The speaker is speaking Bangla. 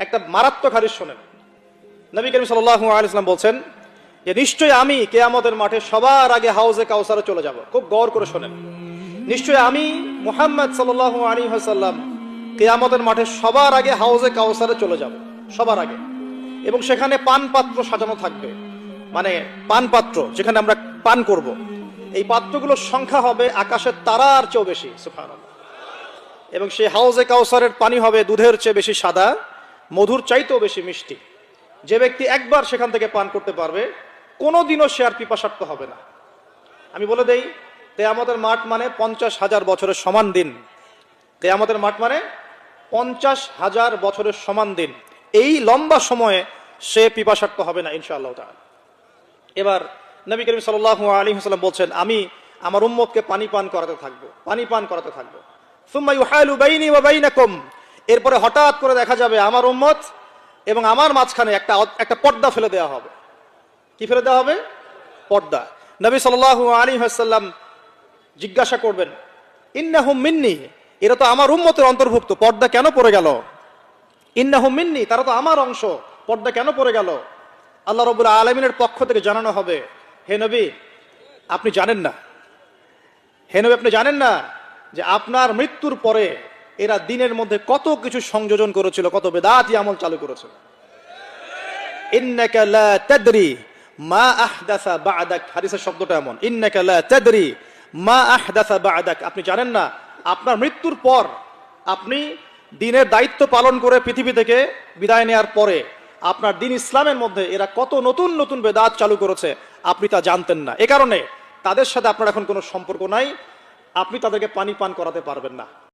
একটা মারাত্মক হাদিস শোনেন। নবী করিম সাল্লাল্লাহু আলাইহি ওয়াসাল্লাম বলছেন যে নিশ্চয়ই আমি কিয়ামতের মাঠে সবার আগে হাউজে কাউসারে চলে যাব। খুব গৌর করে শোনেন। নিশ্চয়ই আমি মুহাম্মদ সাল্লাল্লাহু আলাইহি ওয়াসাল্লাম কিয়ামতের মাঠে সবার আগে হাউজে কাউসারে চলে যাব, সবার আগে। এবং সেখানে পান পাত্র সাজানো থাকবে, মানে পান পাত্র যেখানে আমরা পান করব। এই পাত্রগুলোর সংখ্যা হবে আকাশের তারার চেয়েও বেশি, সুবহানাল্লাহ। এবং সেই হাউজে কাউসারের পানি হবে দুধের চেয়ে বেশি সাদা, মধুর চাইতেও বেশি মিষ্টি। যে ব্যক্তি একবার সেখান থেকে পান করতে পারবে, কোনোদিনও সে আর পিপাসার্ত হবে না। আমি বলে দেই, কিয়ামতের মাঠ মানে 50,000 বছরের সমান দিন। কিয়ামতের মাঠ মানে 50,000 বছরের সমান দিন। এই লম্বা সময়ে সে পিপাসার্ত হবে না ইনশাআল্লাহ তাআলা। এবার নবী করিম সাল্লাল্লাহু আলাইহি ওয়াসাল্লাম বলছেন, আমি আমার উম্মতকে পানি পান করাতে থাকবো, পানি পান করাতে থাকবো। সুম্মা ইউহালু বাইনি ওয়া বাইনাকুম, এরপরে হঠাৎ করে দেখা যাবে আমার উম্মত এবং আমার মাঝখানে একটা পর্দা ফেলে দেওয়া হবে। কি ফেলে দেওয়া হবে? পর্দা। নবী সাল্লাল্লাহু আলাইহি ওয়াসাল্লাম জিজ্ঞাসা করবেন, ইন্নাহুম মিন্নি, এরা তো আমার উম্মতের অন্তর্ভুক্ত, পর্দা কেন পড়ে গেল? ইন্নাহুম মিন্নি, তারা তো আমার অংশ, পর্দা কেন পড়ে গেল? আল্লাহ রাব্বুল আলামিনের পক্ষ থেকে জানানো হবে, হে নবী আপনি জানেন না, হে নবী আপনি জানেন না যে আপনার মৃত্যুর পরে এরা দিনের মধ্যে কত কিছু সংযোজন করেছিল, কত বেদাতি আমল চালু করেছিল। ইন্নাকা লা তাদরি মা আহদাসা বা'দাক, হাদিসের শব্দটা এমন, ইন্নাকা লা তাদরি মা আহদাসা বা'দাক, আপনি জানেন না আপনার মৃত্যুর পর, আপনি দ্বীনের দায়িত্ব পালন করে পৃথিবী থেকে বিদায় নেওয়ার পরে আপনার দ্বীন ইসলামের মধ্যে এরা কত নতুন নতুন বেদাত চালু করেছে, আপনি তা জানতেন না। এ কারণে তাদের সাথে আপনার এখন কোনো সম্পর্ক নাই, আপনি তাদেরকে পানি পান করাতে পারবেন না।